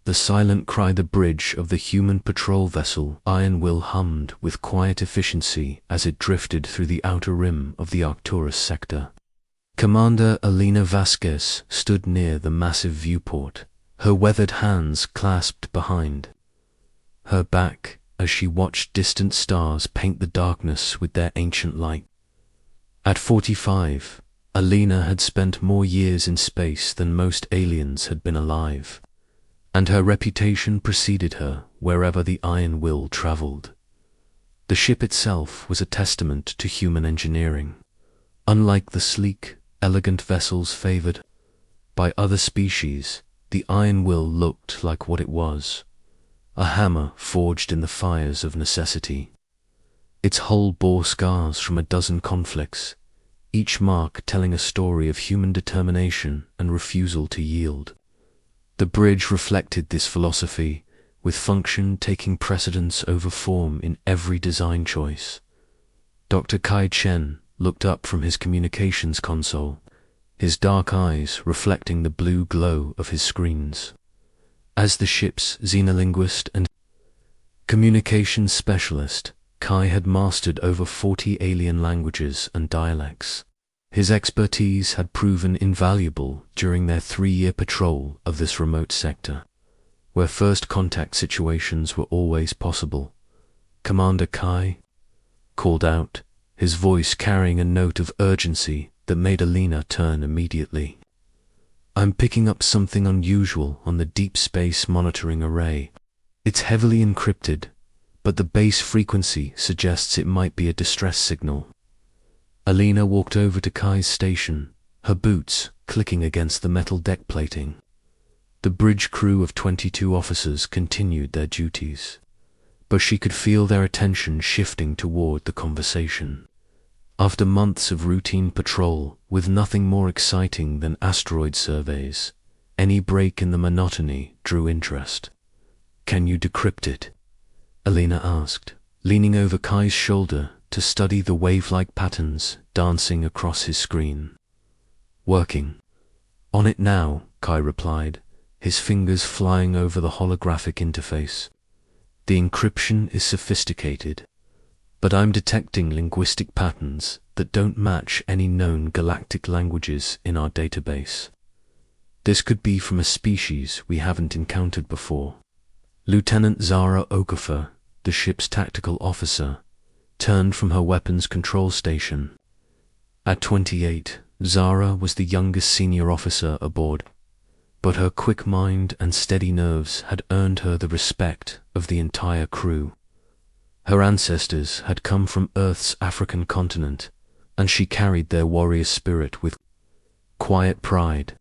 The silent cry the bridge of the human patrol vessel Iron Will hummed with quiet efficiency as it drifted through the outer rim of the Arcturus sector. Commander Elena Vasquez stood near the massive viewport, her weathered hands clasped behind her back as she watched distant stars paint the darkness with their ancient light. At 45, Elena had spent more years in space than most aliens had been alive, and her reputation preceded her wherever the Iron Will traveled. The ship itself was a testament to human engineering. Unlike the sleek, elegant vessels favored by other species, the Iron Will looked like what it was: a hammer forged in the fires of necessity. Its hull bore scars from a dozen conflicts, each mark telling a story of human determination and refusal to yield. The bridge reflected this philosophy, with function taking precedence over form in every design choice. Dr. Kai Chen looked up from his communications console, his dark eyes reflecting the blue glow of his screens. As the ship's xenolinguist and communications specialist, Kai had mastered over 40 alien languages and dialects. His expertise had proven invaluable during their 3-year patrol of this remote sector, where first contact situations were always possible. "Commander Kai," called out, his voice carrying a note of urgency that made Elena turn immediately. "I'm picking up something unusual on the Deep Space Monitoring Array. It's heavily encrypted, but the base frequency suggests it might be a distress signal." Elena walked over to Kai's station, her boots clicking against the metal deck plating. The bridge crew of 22 officers continued their duties, but she could feel their attention shifting toward the conversation. After months of routine patrol, with nothing more exciting than asteroid surveys, any break in the monotony drew interest. "Can you decrypt it?" Elena asked, leaning over Kai's shoulder to study the wave-like patterns dancing across his screen. "Working on it now," Kai replied, his fingers flying over the holographic interface. "The encryption is sophisticated, but I'm detecting linguistic patterns that don't match any known galactic languages in our database. This could be from a species we haven't encountered before." Lieutenant Zara Okafor, the ship's tactical officer, turned from her weapons control station. At 28, Zara was the youngest senior officer aboard, but her quick mind and steady nerves had earned her the respect of the entire crew. Her ancestors had come from Earth's African continent, and she carried their warrior spirit with quiet pride.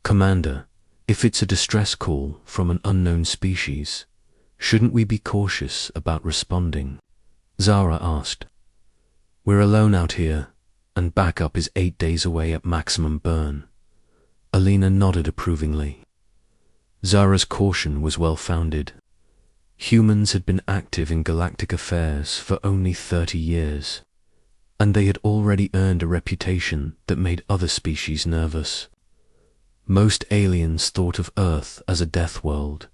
"Commander, if it's a distress call from an unknown species, shouldn't we be cautious about responding?" Zara asked. "We're alone out here, and backup is 8 days away at maximum burn." Elena nodded approvingly. Zara's caution was well-founded. Humans had been active in galactic affairs for only 30 years, and they had already earned a reputation that made other species nervous. Most aliens thought of Earth as a death world,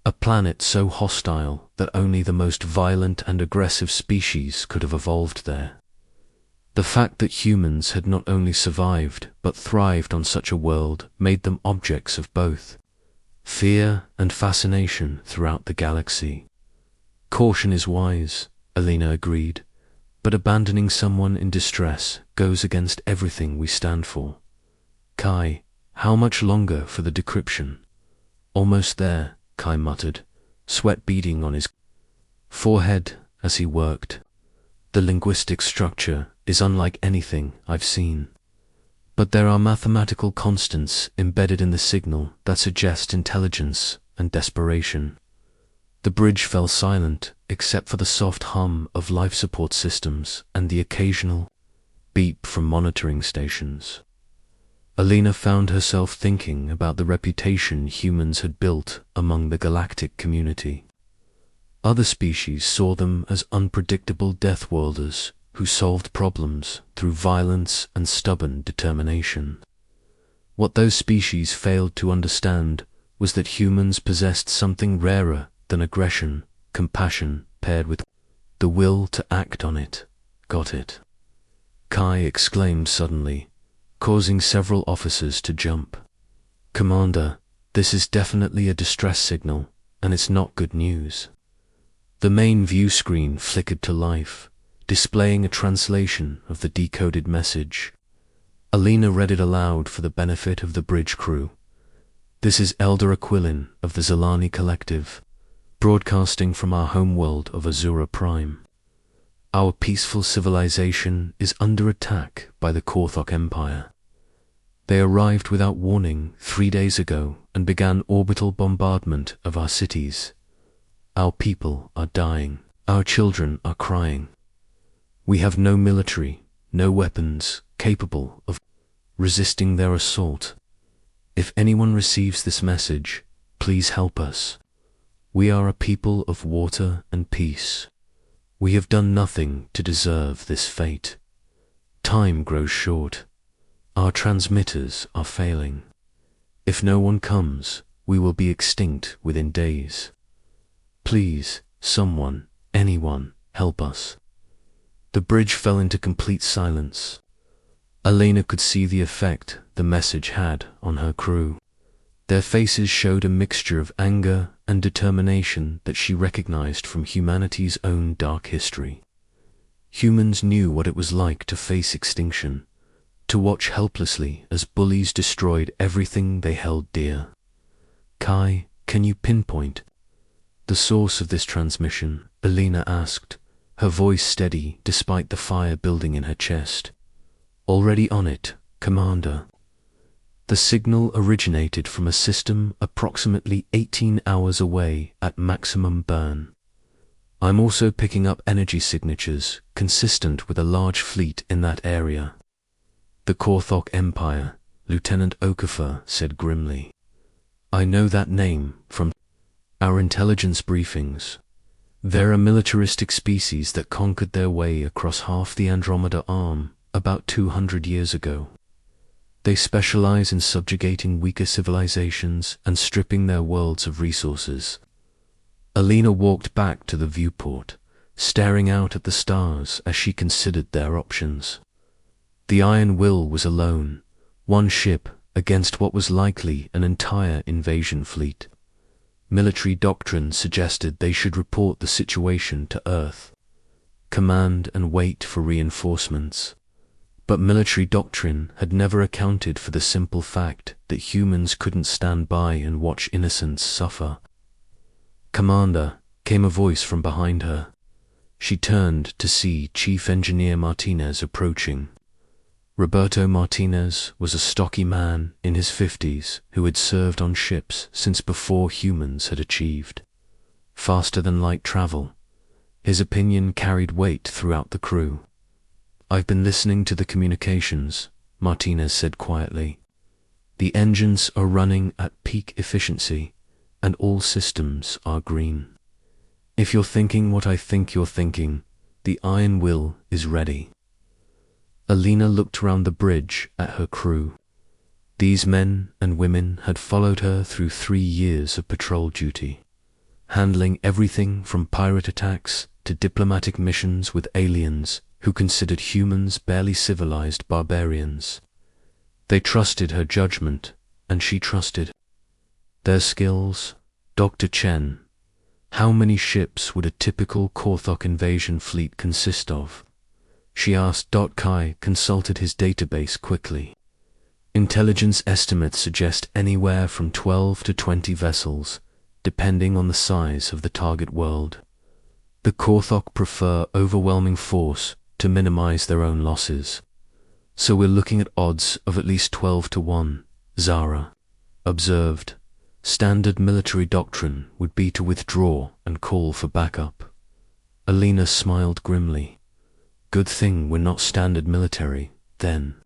a planet so hostile that only the most violent and aggressive species could have evolved there. The fact that humans had not only survived but thrived on such a world made them objects of both fear and fascination throughout the galaxy. "Caution is wise," Elena agreed, "but abandoning someone in distress goes against everything we stand for." "Kai, how much longer for the decryption?" "Almost there," Kai muttered, sweat beading on his forehead as he worked. "The linguistic structure is unlike anything I've seen, but there are mathematical constants embedded in the signal that suggest intelligence and desperation." The bridge fell silent except for the soft hum of life support systems and the occasional beep from monitoring stations. Elena found herself thinking about the reputation humans had built among the galactic community. Other species saw them as unpredictable Deathworlders who solved problems through violence and stubborn determination. What those species failed to understand was that humans possessed something rarer than aggression, compassion, paired with the will to act on it. Got it? Kai exclaimed suddenly, causing several officers to jump. Commander, this is definitely a distress signal, and it's not good news. The main view screen flickered to life, displaying a translation of the decoded message. Alina read it aloud for the benefit of the bridge crew. This is Elder Aquilin of the Zelani Collective, broadcasting from our homeworld of Azura Prime. Our peaceful civilization is under attack by the Korthok Empire. They arrived without warning 3 days ago and began orbital bombardment of our cities. Our people are dying. Our children are crying. We have no military, no weapons capable of resisting their assault. If anyone receives this message, please help us. We are a people of water and peace. We have done nothing to deserve this fate. Time grows short. Our transmitters are failing. If no one comes, we will be extinct within days. Please, someone, anyone, help us. The bridge fell into complete silence. Alina could see the effect the message had on her crew. Their faces showed a mixture of anger and determination that she recognized from humanity's own dark history. Humans knew what it was like to face extinction, to watch helplessly as bullies destroyed everything they held dear. Kai, can you pinpoint the source of this transmission? Alina asked, her voice steady despite the fire building in her chest. Already on it, Commander. The signal originated from a system approximately 18 hours away at maximum burn. I'm also picking up energy signatures consistent with a large fleet in that area. The Korthok Empire, Lieutenant Okafor said grimly. I know that name from our intelligence briefings. They're a militaristic species that conquered their way across half the Andromeda Arm about 200 years ago. They specialize in subjugating weaker civilizations and stripping their worlds of resources. Alina walked back to the viewport, staring out at the stars as she considered their options. The Iron Will was alone, one ship against what was likely an entire invasion fleet. Military doctrine suggested they should report the situation to Earth, command and wait for reinforcements. But military doctrine had never accounted for the simple fact that humans couldn't stand by and watch innocents suffer. Commander, came a voice from behind her. She turned to see Chief Engineer Martinez approaching. Roberto Martinez was a stocky man in his 50s who had served on ships since before humans had achieved faster than light travel. His opinion carried weight throughout the crew. I've been listening to the communications, Martinez said quietly. The engines are running at peak efficiency, and all systems are green. If you're thinking what I think you're thinking, the Iron Will is ready. Alina looked around the bridge at her crew. These men and women had followed her through 3 years of patrol duty, handling everything from pirate attacks to diplomatic missions with aliens who considered humans barely civilized barbarians. They trusted her judgment, and she trusted their skills. Dr. Chen, how many ships would a typical Korthok invasion fleet consist of? She asked. Kai consulted his database quickly. Intelligence estimates suggest anywhere from 12 to 20 vessels, depending on the size of the target world. The Korthok prefer overwhelming force to minimize their own losses. So we're looking at odds of at least 12 to 1, Zara observed. Standard military doctrine would be to withdraw and call for backup. Alina smiled grimly. Good thing we're not standard military, then.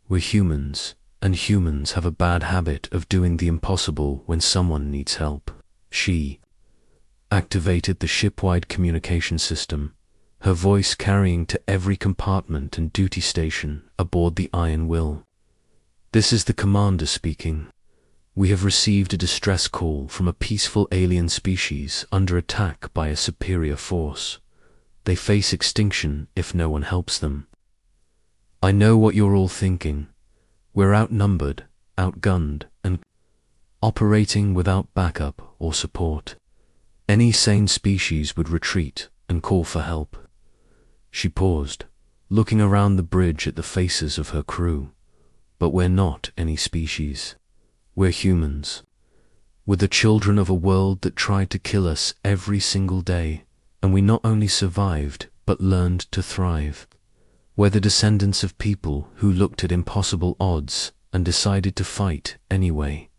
We're humans, and humans have a bad habit of doing the impossible when someone needs help. She activated the ship-wide communication system, her voice carrying to every compartment and duty station aboard the Iron Will. This is the commander speaking. We have received a distress call from a peaceful alien species under attack by a superior force. They face extinction if no one helps them. I know what you're all thinking. We're outnumbered, outgunned, and operating without backup or support. Any sane species would retreat and call for help. She paused, looking around the bridge at the faces of her crew. But we're not any species. We're humans. We're the children of a world that tried to kill us every single day, and we not only survived, but learned to thrive. We're the descendants of people who looked at impossible odds and decided to fight anyway.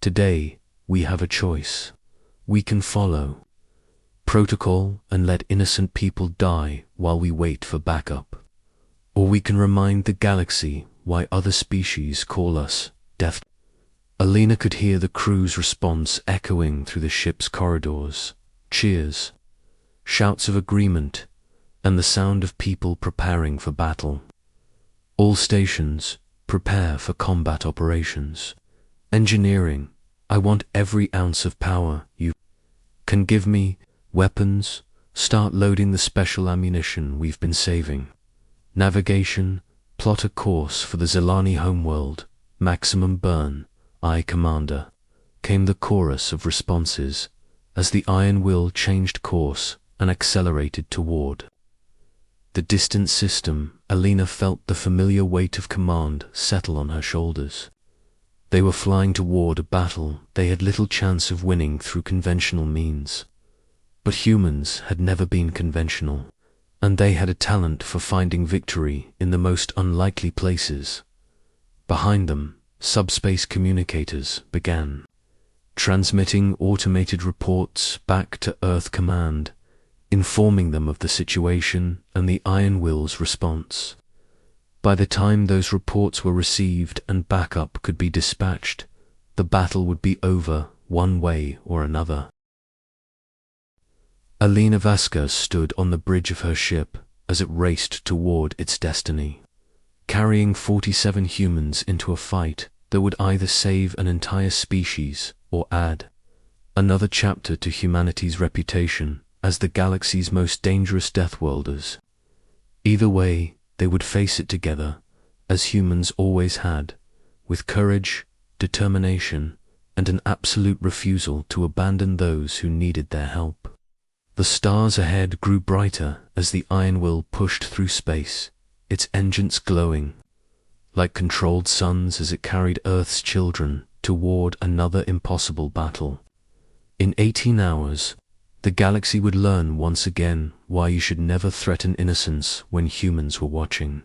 Today, we have a choice. We can follow protocol and let innocent people die while we wait for backup. Or we can remind the galaxy why other species call us death. Alina could hear the crew's response echoing through the ship's corridors. Cheers, shouts of agreement, and the sound of people preparing for battle. All stations, prepare for combat operations. Engineering, I want every ounce of power you can give me. Weapons, start loading the special ammunition we've been saving. Navigation, plot a course for the Zelani homeworld. Maximum burn, aye, Commander, came the chorus of responses as the Iron Will changed course and accelerated toward the distant system. Alina felt the familiar weight of command settle on her shoulders. They were flying toward a battle they had little chance of winning through conventional means. But humans had never been conventional, and they had a talent for finding victory in the most unlikely places. Behind them, subspace communicators began transmitting automated reports back to Earth Command, informing them of the situation and the Iron Will's response. By the time those reports were received and backup could be dispatched, the battle would be over one way or another. Alina Vasquez stood on the bridge of her ship as it raced toward its destiny, carrying 47 humans into a fight that would either save an entire species or add another chapter to humanity's reputation as the galaxy's most dangerous Deathworlders. Either way, they would face it together, as humans always had, with courage, determination, and an absolute refusal to abandon those who needed their help. The stars ahead grew brighter as the Iron Will pushed through space, its engines glowing like controlled suns as it carried Earth's children toward another impossible battle. In 18 hours, the galaxy would learn once again why you should never threaten innocence when humans were watching.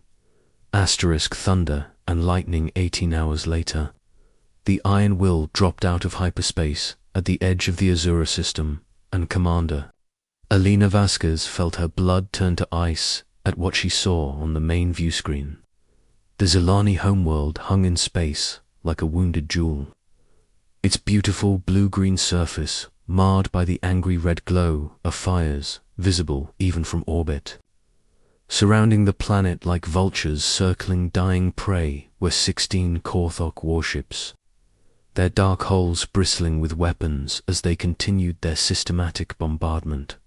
Thunder and lightning. 18 hours later, the Iron Will dropped out of hyperspace at the edge of the Azura system, and Commander Alina Vasquez felt her blood turn to ice at what she saw on the main view screen. The Zelani homeworld hung in space like a wounded jewel, its beautiful blue-green surface marred by the angry red glow of fires visible even from orbit. Surrounding the planet like vultures circling dying prey were 16 Korthok warships, their dark holes bristling with weapons as they continued their systematic bombardment.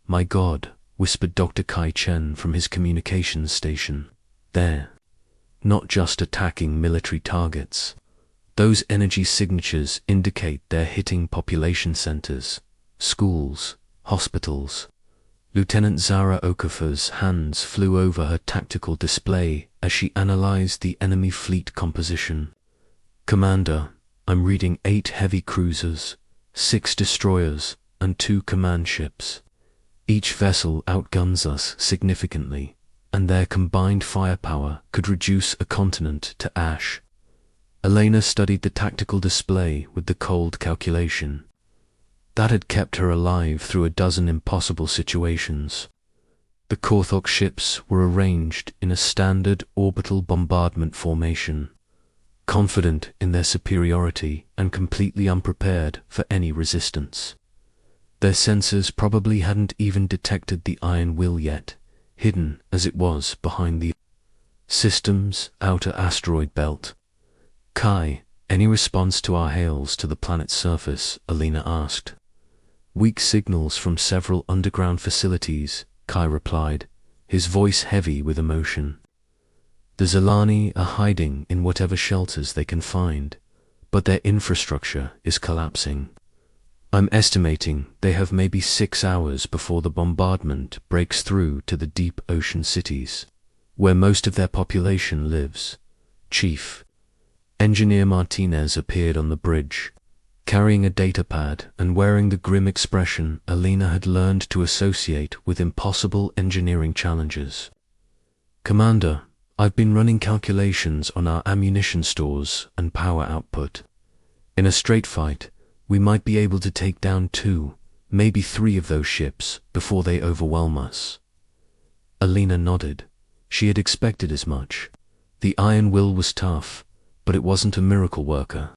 "My God," whispered Dr. Kai Chen from his communications station. "They're not just attacking military targets. Those energy signatures indicate they're hitting population centers, schools, hospitals." Lieutenant Zara Okafor's hands flew over her tactical display as she analyzed the enemy fleet composition. "Commander, I'm reading 8 heavy cruisers, 6 destroyers, and 2 command ships. Each vessel outguns us significantly, and their combined firepower could reduce a continent to ash." Elena studied the tactical display with the cold calculation. That had kept her alive through a dozen impossible situations. The Korthok ships were arranged in a standard orbital bombardment formation, confident in their superiority and completely unprepared for any resistance. Their sensors probably hadn't even detected the Iron Will yet, hidden as it was behind the system's outer asteroid belt. Kai, Any response to our hails to the planet's surface? Alina asked. Weak signals from several underground facilities, Kai replied, his voice heavy with emotion. The Zilani are hiding in whatever shelters they can find, but their infrastructure is collapsing. I'm estimating they have maybe 6 hours before the bombardment breaks through to the deep ocean cities, where most of their population lives. Chief. Engineer Martinez appeared on the bridge, carrying a datapad and wearing the grim expression Alina had learned to associate with impossible engineering challenges. Commander, I've been running calculations on our ammunition stores and power output. In a straight fight, we might be able to take down 2, maybe 3 of those ships before they overwhelm us. Alina nodded. She had expected as much. The Iron Will was tough, but it wasn't a miracle worker.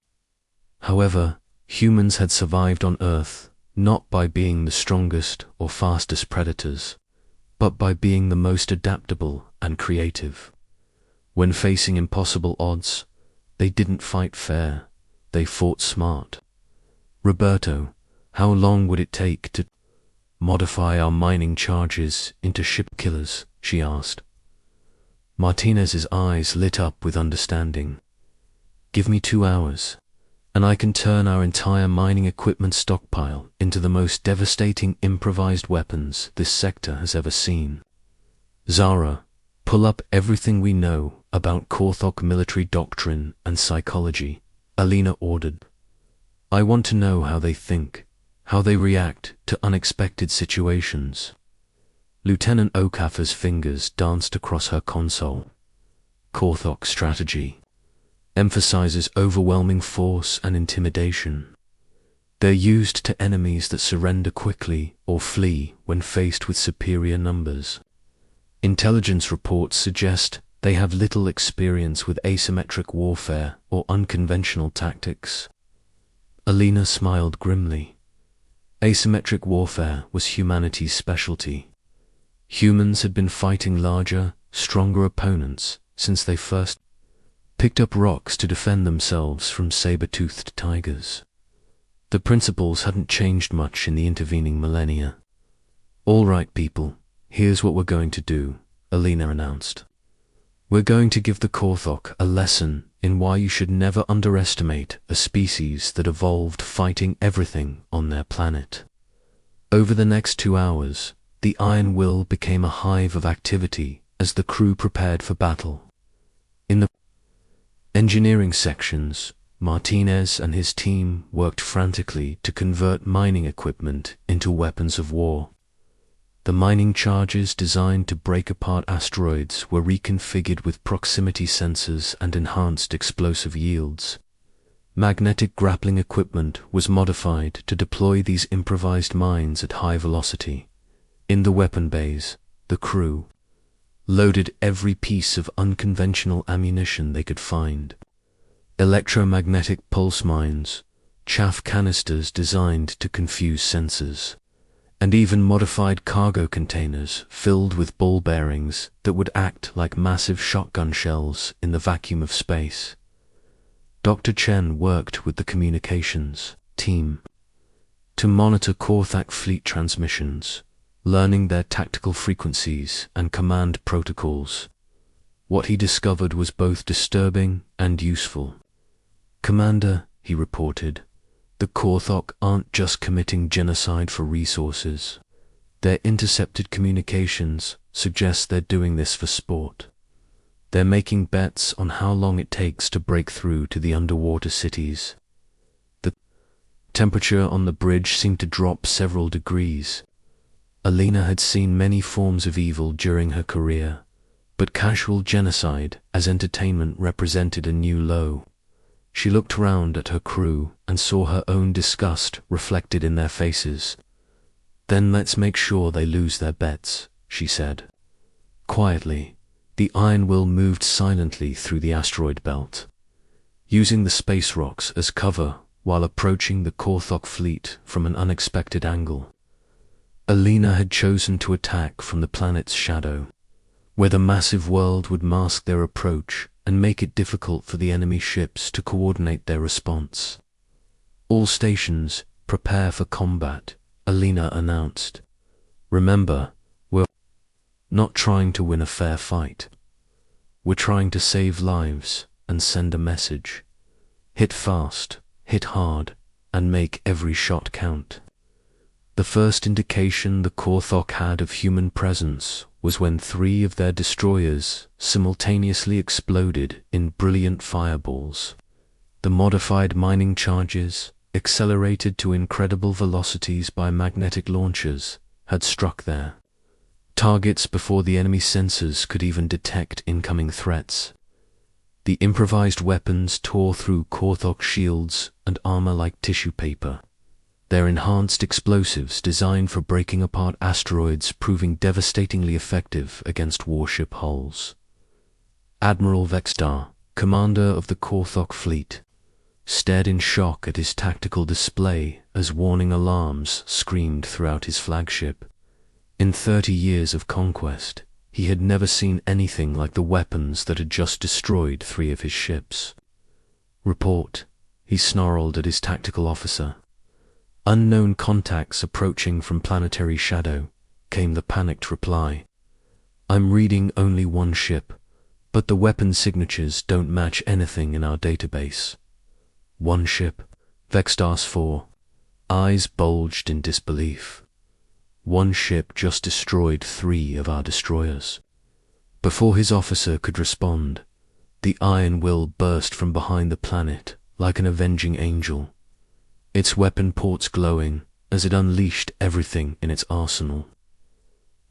However, humans had survived on Earth not by being the strongest or fastest predators, but by being the most adaptable and creative. When facing impossible odds, they didn't fight fair, they fought smart. Roberto, how long would it take to modify our mining charges into ship killers? She asked. Martinez's eyes lit up with understanding. Give me 2 hours, and I can turn our entire mining equipment stockpile into the most devastating improvised weapons this sector has ever seen. Zara, pull up everything we know about Korthok military doctrine and psychology, Alina ordered. I want to know how they think, how they react to unexpected situations. Lieutenant Okafor's fingers danced across her console. Korthok strategy emphasizes overwhelming force and intimidation. They're used to enemies that surrender quickly or flee when faced with superior numbers. Intelligence reports suggest they have little experience with asymmetric warfare or unconventional tactics. Alina smiled grimly. Asymmetric warfare was humanity's specialty. Humans had been fighting larger, stronger opponents since they first picked up rocks to defend themselves from saber-toothed tigers. The principles hadn't changed much in the intervening millennia. All right, people, here's what we're going to do, Alina announced. We're going to give the Korthok a lesson in why you should never underestimate a species that evolved fighting everything on their planet. Over the next 2 hours, the Iron Will became a hive of activity as the crew prepared for battle. In the engineering sections, Martinez and his team worked frantically to convert mining equipment into weapons of war. The mining charges designed to break apart asteroids were reconfigured with proximity sensors and enhanced explosive yields. Magnetic grappling equipment was modified to deploy these improvised mines at high velocity. In the weapon bays, the crew loaded every piece of unconventional ammunition they could find. Electromagnetic pulse mines, chaff canisters designed to confuse sensors, and even modified cargo containers filled with ball bearings that would act like massive shotgun shells in the vacuum of space. Dr. Chen worked with the communications team to monitor Korthak fleet transmissions, learning their tactical frequencies and command protocols. What he discovered was both disturbing and useful. Commander, he reported, the Korthok aren't just committing genocide for resources. Their intercepted communications suggest they're doing this for sport. They're making bets on how long it takes to break through to the underwater cities. The temperature on the bridge seemed to drop several degrees. Alina had seen many forms of evil during her career, but casual genocide as entertainment represented a new low. She looked round at her crew and saw her own disgust reflected in their faces. Then let's make sure they lose their bets, she said. Quietly, the Iron Will moved silently through the asteroid belt, using the space rocks as cover while approaching the Korthok fleet from an unexpected angle. Alina had chosen to attack from the planet's shadow. where the massive world would mask their approach and make it difficult for the enemy ships to coordinate their response. "All stations, prepare for combat," Alina announced. "Remember, we're not trying to win a fair fight. We're trying to save lives and send a message. Hit fast, hit hard, and make every shot count." The first indication the Korthok had of human presence was when 3 of their destroyers simultaneously exploded in brilliant fireballs. The modified mining charges, accelerated to incredible velocities by magnetic launchers, had struck their targets before the enemy sensors could even detect incoming threats. The improvised weapons tore through Korthok shields and armor like tissue paper, their enhanced explosives designed for breaking apart asteroids proving devastatingly effective against warship hulls. Admiral Vextar, commander of the Korthok fleet, stared in shock at his tactical display as warning alarms screamed throughout his flagship. In 30 years of conquest, he had never seen anything like the weapons that had just destroyed 3 of his ships. "Report," he snarled at his tactical officer. "Unknown contacts approaching from planetary shadow," came the panicked reply. "I'm reading only 1 ship, but the weapon signatures don't match anything in our database." "1 ship?" Vextar's 4 eyes bulged in disbelief. "1 ship just destroyed 3 of our destroyers." Before his officer could respond, the Iron Will burst from behind the planet like an avenging angel, its weapon ports glowing as it unleashed everything in its arsenal.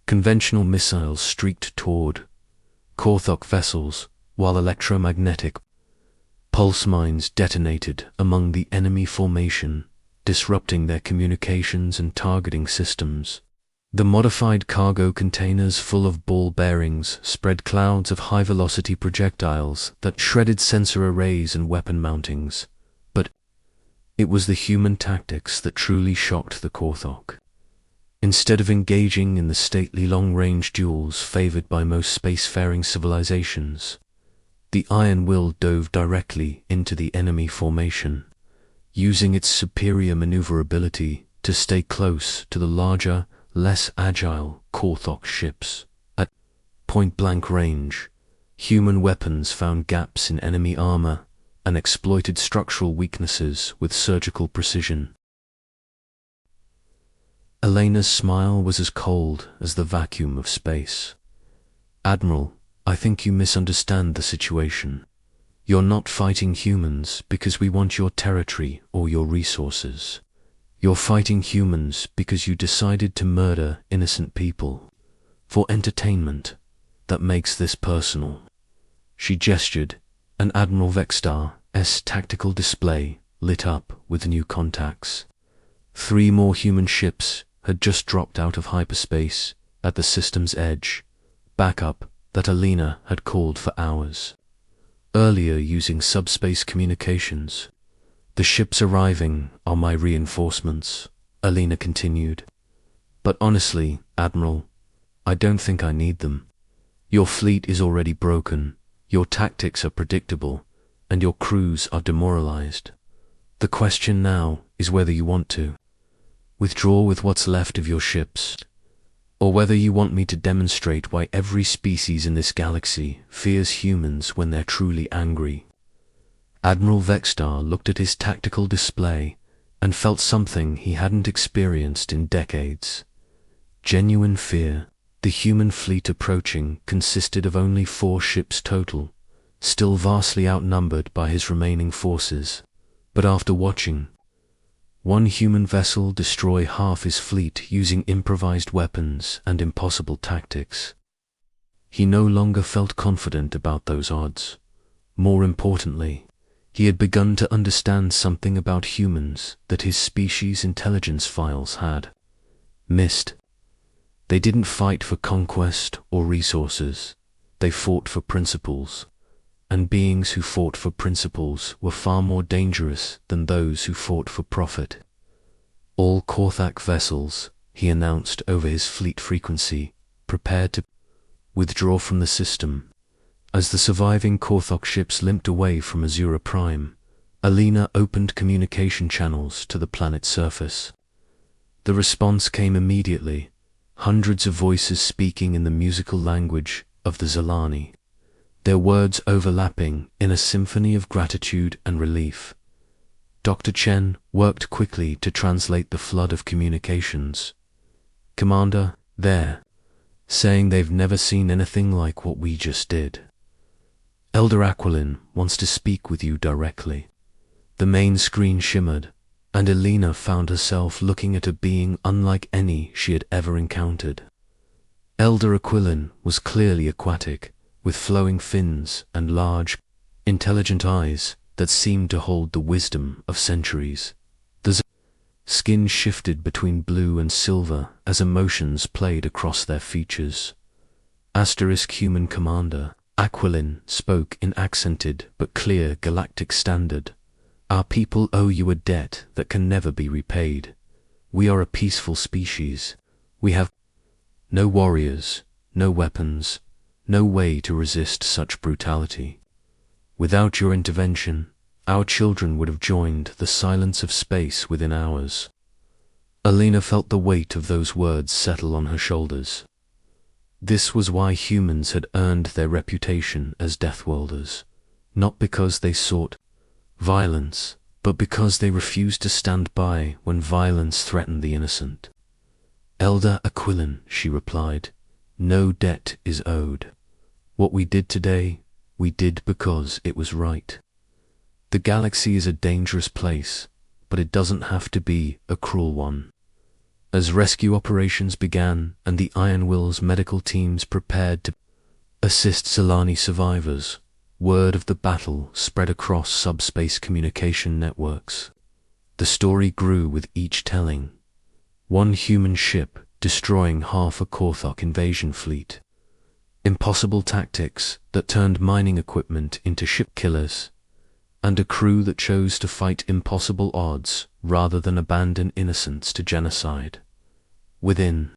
Conventional missiles streaked toward Korthok vessels, while electromagnetic pulse mines detonated among the enemy formation, disrupting their communications and targeting systems. The modified cargo containers full of ball bearings spread clouds of high-velocity projectiles that shredded sensor arrays and weapon mountings. But it was the human tactics that truly shocked the Korthok. Instead of engaging in the stately long-range duels favored by most spacefaring civilizations, the Iron Will dove directly into the enemy formation, using its superior maneuverability to stay close to the larger, less agile Korthok ships. At point-blank range, human weapons found gaps in enemy armor and exploited structural weaknesses with surgical precision. Elena's smile was as cold as the vacuum of space. "Admiral, I think you misunderstand the situation. You're not fighting humans because we want your territory or your resources. You're fighting humans because you decided to murder innocent people. For entertainment, that makes this personal." She gestured, and Admiral Vextar's tactical display lit up with new contacts. 3 more human ships had just dropped out of hyperspace at the system's edge, backup that Alina had called for hours earlier using subspace communications. "The ships arriving are my reinforcements," Alina continued. "But honestly, Admiral, I don't think I need them. Your fleet is already broken, your tactics are predictable, and your crews are demoralized. The question now is whether you want to withdraw with what's left of your ships, or whether you want me to demonstrate why every species in this galaxy fears humans when they're truly angry." Admiral Vextar looked at his tactical display and felt something he hadn't experienced in decades. Genuine fear. The human fleet approaching consisted of only 4 ships total, still vastly outnumbered by his remaining forces. But after watching 1 human vessel destroy half his fleet using improvised weapons and impossible tactics, he no longer felt confident about those odds. More importantly, he had begun to understand something about humans that his species' intelligence files had missed. They didn't fight for conquest or resources, they fought for principles, and beings who fought for principles were far more dangerous than those who fought for profit. "All Korthak vessels," he announced over his fleet frequency, "prepare to withdraw from the system. As the surviving Korthok ships limped away from Azura Prime, Alina opened communication channels to the planet's surface. The response came immediately, hundreds of voices speaking in the musical language of the Zilani, their words overlapping in a symphony of gratitude and relief. Dr. Chen worked quickly to translate the flood of communications. "Commander, they're saying they've never seen anything like what we just did. Elder Aquilin wants to speak with you directly." The main screen shimmered, and Alina found herself looking at a being unlike any she had ever encountered. Elder Aquilin was clearly aquatic, with flowing fins and large, intelligent eyes that seemed to hold the wisdom of centuries. The skin shifted between blue and silver as emotions played across their features. Human Commander, Aquilin spoke in accented but clear Galactic standard. "Our people owe you a debt that can never be repaid. We are a peaceful species. We have no warriors, no weapons, no way to resist such brutality. Without your intervention, our children would have joined the silence of space within hours." Alina felt the weight of those words settle on her shoulders. This was why humans had earned their reputation as Deathworlders, not because they sought violence, but because they refused to stand by when violence threatened the innocent. "Elder Aquilin," she replied, "no debt is owed. What we did today, we did because it was right. The galaxy is a dangerous place, but it doesn't have to be a cruel one." As rescue operations began and the Iron Will's medical teams prepared to assist Zilani survivors, word of the battle spread across subspace communication networks. The story grew with each telling. One human ship destroying half a Korthok invasion fleet. Impossible tactics that turned mining equipment into ship killers, and a crew that chose to fight impossible odds rather than abandon innocents to genocide. Within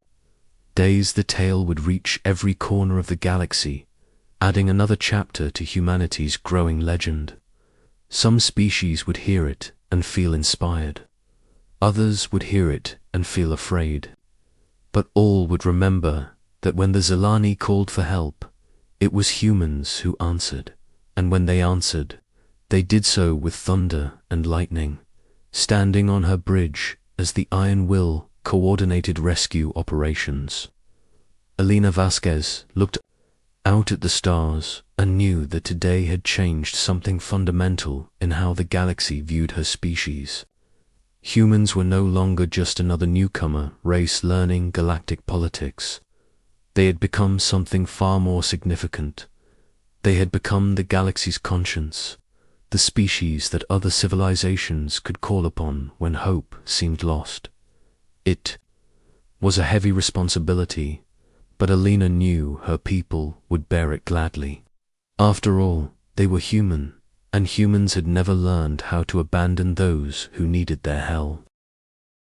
days, the tale would reach every corner of the galaxy, adding another chapter to humanity's growing legend. Some species would hear it and feel inspired. Others would hear it and feel afraid. But all would remember that when the Zilani called for help, it was humans who answered, and when they answered, they did so with thunder and lightning, standing on her bridge as the Iron Will coordinated rescue operations. Alina Vasquez looked out at the stars and knew that today had changed something fundamental in how the galaxy viewed her species. Humans were no longer just another newcomer race learning galactic politics. They had become something far more significant. They had become the galaxy's conscience, the species that other civilizations could call upon when hope seemed lost. It was a heavy responsibility, but Alina knew her people would bear it gladly. After all, they were human, and humans had never learned how to abandon those who needed their help.